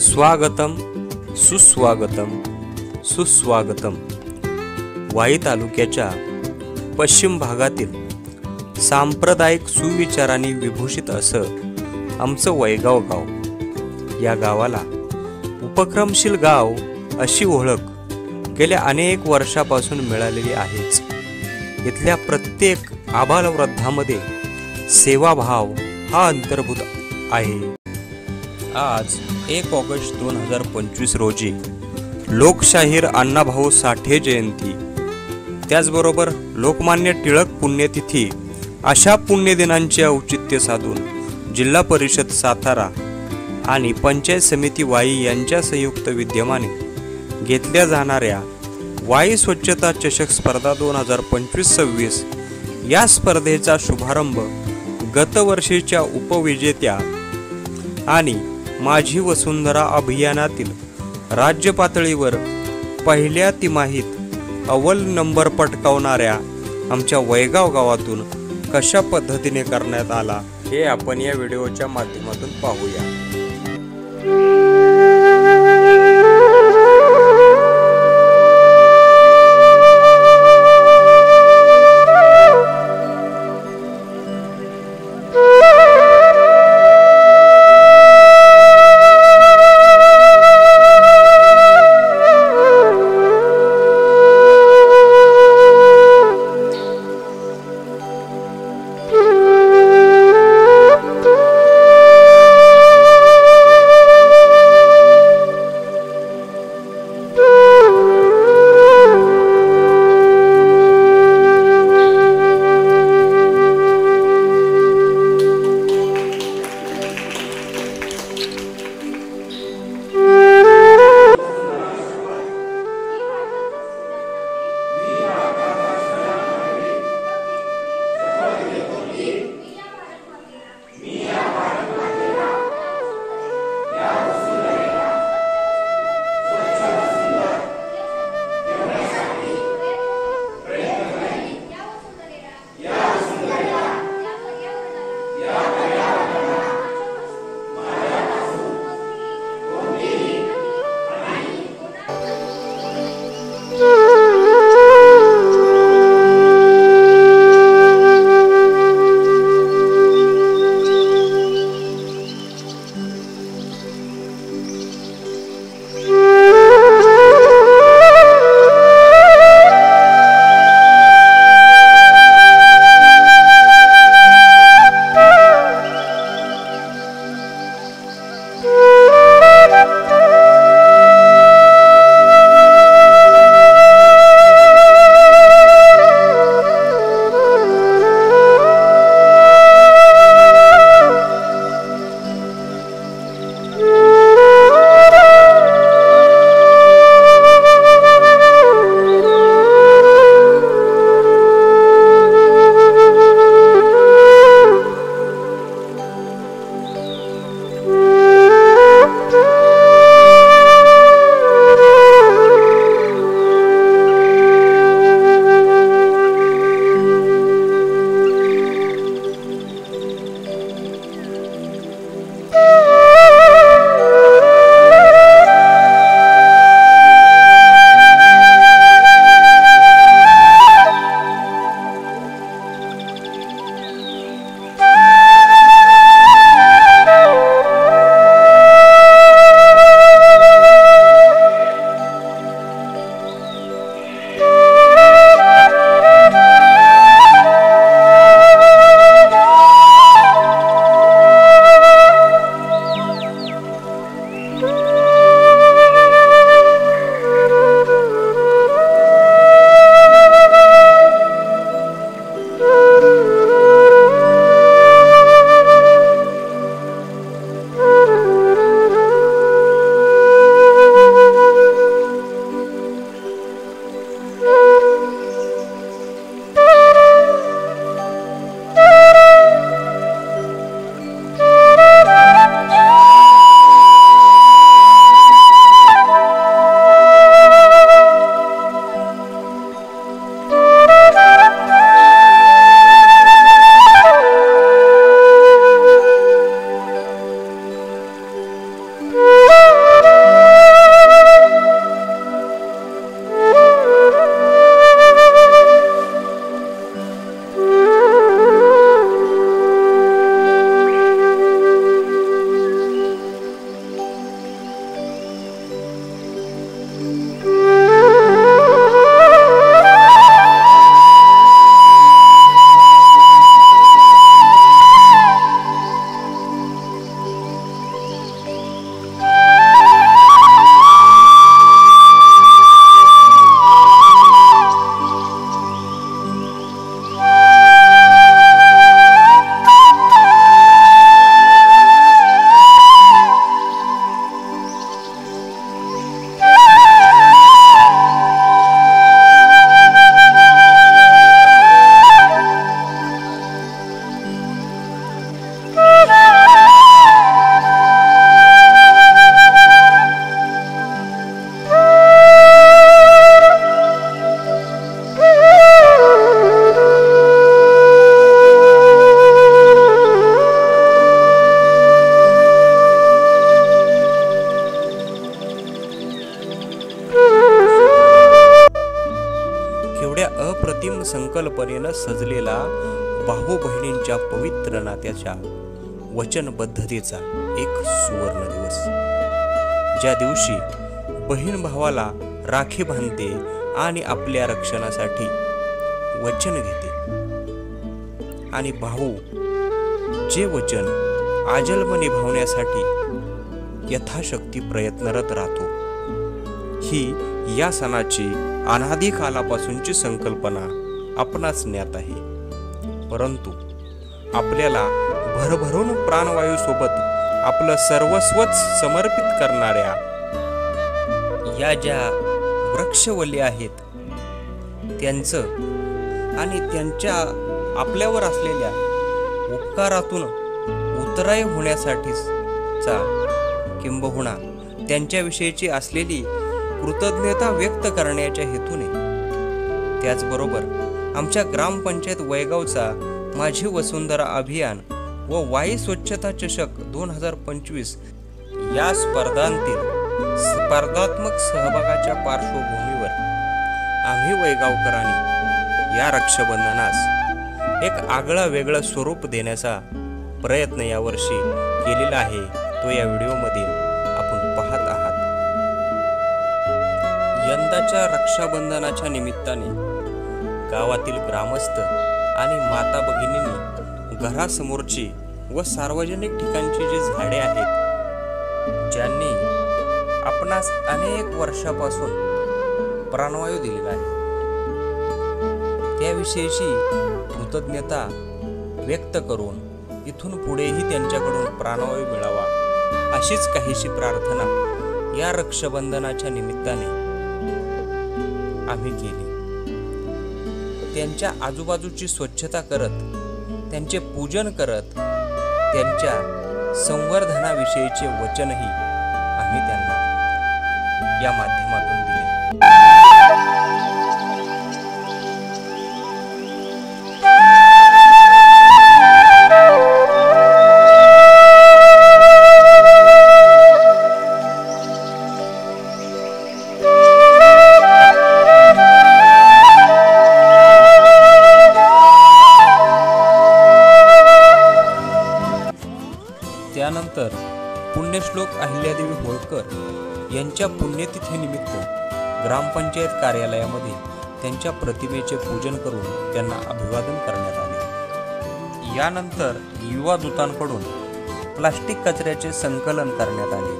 स्वागतम सुस्वागतम सुस्वागतम। वाई तालुक्याच्या पश्चिम भागातील सांप्रदायिक सुविचारांनी विभूषित असं आमचं वैगाव गाव। या गावाला उपक्रमशील गाव अशी ओळख गेल्या अनेक वर्षापासून मिळालेली आहेच। इथल्या प्रत्येक आबालवृद्धामध्ये सेवाभाव हा अंतर्भूत आहे। आज 1 ऑगस्ट 2025 रोजी लोकशाहीर अण्णाभाऊ साठे जयंती, त्याचबरोबर लोकमान्य टिळक पुण्यतिथी अशा पुण्यदिनांचे औचित्य साधून जिल्हा परिषद सातारा आणि पंचायत समिती वाई यांच्या संयुक्त विद्यमाने घेतल्या जाणाऱ्या वाई स्वच्छता चषक स्पर्धा 2025-26 या स्पर्धेचा शुभारंभ गतवर्षीच्या उपविजेत्या आणि माझी वसुंधरा अभियानातील राज्य पातळीवर पहिल्या तिमाहीत अव्वल नंबर पटकावणाऱ्या आमच्या वैगाव गावातून कशा पद्धतीने करण्यात आला हे आपण या व्हिडिओच्या माध्यमातून पाहूया। महान संकल्पनेनं सजलेला भाऊ बहिणींच्या पवित्र नात्याच्या वचनबद्धतेचा एक सुवर्ण दिवस, ज्या दिवशी बहीण भावाला राखी बांधते आणि आपल्या रक्षणासाठी वचन घेते आणि भाऊ जे वचन आजन्म निभावण्यासाठी यथाशक्ती प्रयत्नरत राहतो। ही या सणाची अनादी कालापासूनची संकल्पना आपणास ज्ञात आहे, परंतु आपल्याला भरभरून प्राणवायू सोबत आपलं सर्वस्वच समर्पित करणाऱ्या या ज्या वृक्षवल्ली आहेत त्यांचं आणि त्यांच्या आपल्यावर असलेल्या उपकारातून उतराई होण्यासाठीचा किंबहुना त्यांच्याविषयीची असलेली कृतज्ञता व्यक्त करण्याच्या हेतूने, त्याचबरोबर आमच्या ग्रामपंचायत वैगावचा माझी वसुंधरा अभियान व वाई स्वच्छता चषक 2025 या स्पर्धांतील स्पर्धात्मक सहभागाच्या पार्श्वभूमीवर आम्ही वैगावकरांनी या रक्षाबंधनास एक आगळं वेगळं स्वरूप देण्याचा प्रयत्न यावर्षी केलेला आहे, तो या व्हिडिओमध्ये आपण पाहत आहात। यंदाच्या रक्षाबंधनाच्या निमित्ताने गावातील ग्रामस्थ आणि माता भगिनींनी घरासमोरची व सार्वजनिक ठिकाणची जी झाडे आहेत, ज्यांनी आपणास अनेक वर्षापासून प्राणवायू दिलेला आहे, त्याविषयीची कृतज्ञता व्यक्त करून इथून पुढेही त्यांच्याकडून प्राणवायू मिळावा अशीच काहीशी प्रार्थना या रक्षाबंधनाच्या निमित्ताने आम्ही केली। त्यांच्या आजूबाजूची स्वच्छता करत, त्यांचे पूजन करत, त्यांच्या संवर्धनाविषयीचे वचनही आम्ही त्यांना या माध्यमातून दिले। त्यानंतर पुण्यश्लोक अहिल्यादेवी होळकर यांच्या पुण्यतिथीनिमित्त ग्रामपंचायत कार्यालयामध्ये त्यांच्या प्रतिमेचे पूजन करून त्यांना अभिवादन करण्यात आले। यानंतर युवा दूतांकडून प्लास्टिक कचऱ्याचे संकलन करण्यात आले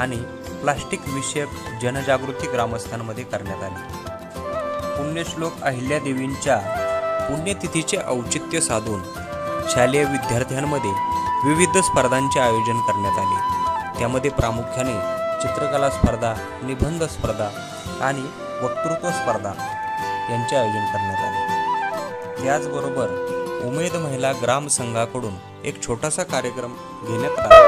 आणि प्लास्टिक विषयक जनजागृती ग्रामस्थांमध्ये करण्यात आली। पुण्यश्लोक अहिल्यादेवींच्या पुण्यतिथीचे औचित्य साधून शालेय विद्यार्थ्यांमध्ये विविध स्पर्धांचे आयोजन करण्यात आले। त्यामध्ये प्रामुख्याने चित्रकला स्पर्धा, निबंध स्पर्धा आणि वक्तृत्व स्पर्धा यांचे आयोजन करण्यात आले। त्याचबरोबर उमेद महिला ग्राम संघाकडून एक छोटासा कार्यक्रम घेण्यात आला।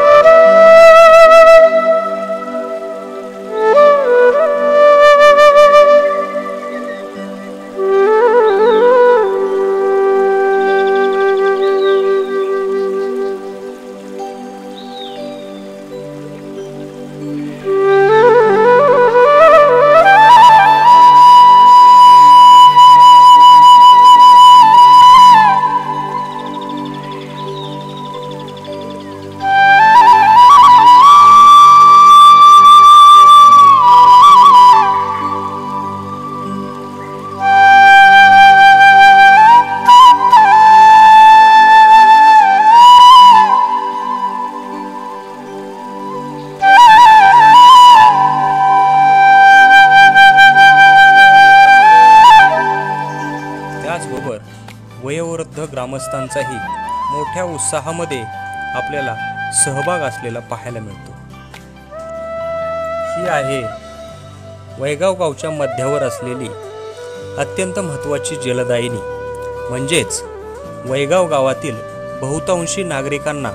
त्याचबरोबर वयोवृद्ध ग्रामस्थांचाही मोठ्या उत्साहामध्ये आपल्याला सहभाग असलेला पाहायला मिळतो। ही आहे वैगाव गावच्या मध्यावर असलेली अत्यंत महत्त्वाची जलदायिनी, म्हणजेच वैगाव गावातील बहुतांशी नागरिकांना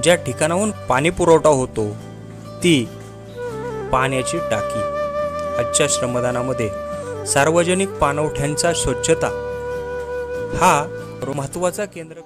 ज्या ठिकाणाहून पाणी पुरवठा होतो ती पाण्याची टाकी। आजच्या श्रमदानामध्ये सार्वजनिक पाणवठ्यांचा स्वच्छता हा महत्त्वाचा केंद्र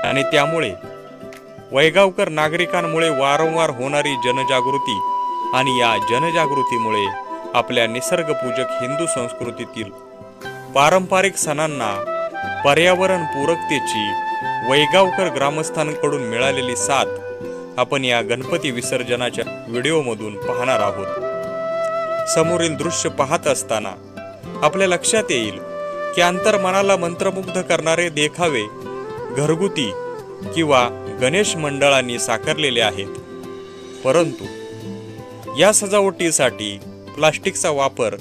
आणि त्यामुळे वैगावकर नागरिकांमुळे वारंवार होणारी जनजागृती आणि या जनजागृतीमुळे आपल्या निसर्गपूजक हिंदू संस्कृतीतील पारंपरिक सणांना पर्यावरण पूरकतेची वैगावकर ग्रामस्थांकडून मिळालेली साथ आपण या गणपती विसर्जनाच्या व्हिडिओमधून पाहणार आहोत। समोरील दृश्य पाहत असताना आपल्या लक्षात येईल की अंतर्मनाला मंत्रमुग्ध करणारे देखावे घरगुती किंवा गणेश मंडळांनी साकारलेले आहेत, परंतु या सजावटीसाठी प्लास्टिकचा वापर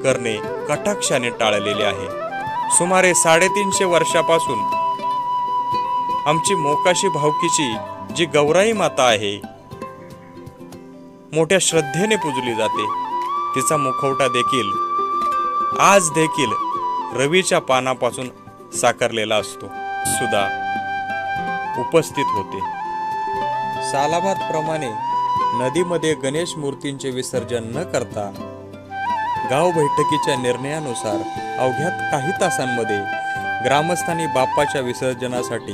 करणे कटाक्षाने टाळलेले आहे। सुमारे 350 वर्षापासून आमची मोकाशी भावकीची जी गौराई माता आहे मोठ्या श्रद्धेने पूजली जाते। तिचा मुखवटा देखील आज देखील रवीच्या पानापासून साकारलेला असतो सुद्धा उपस्थित होते। सालाबाद प्रमाणे नदीमध्ये गणेश मूर्तींचे विसर्जन न करता गाव बैठकीच्या निर्णयानुसार अवघ्या काही तासांमध्ये ग्रामस्थांनी बाप्पाच्या विसर्जनासाठी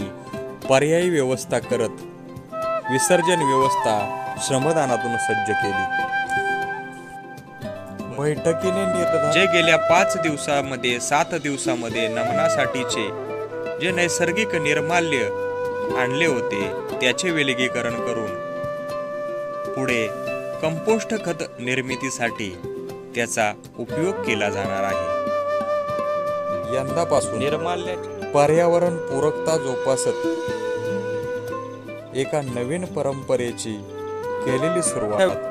पर्यायी व्यवस्था करत विसर्जन व्यवस्था श्रमदानातून सज्ज केली। बैठकीने निर्धार जे गेल्या 5 दिवसांमध्ये 7 दिवसांमध्ये नमनासाठीचे जे नैसर्गिक निर्माल्य आणले होते त्याचे विलगीकरण करून पुढे कंपोस्ट खत निर्मितीसाठी त्याचा उपयोग केला जाणार आहे। यंदापासून निर्माल्याची पर्यावरण पूरकता जोपासत एका नवीन परंपरेची केलेली सुरुवात।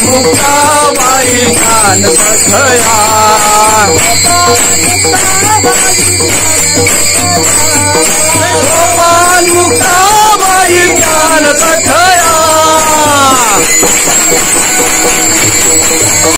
मुक्ताबाई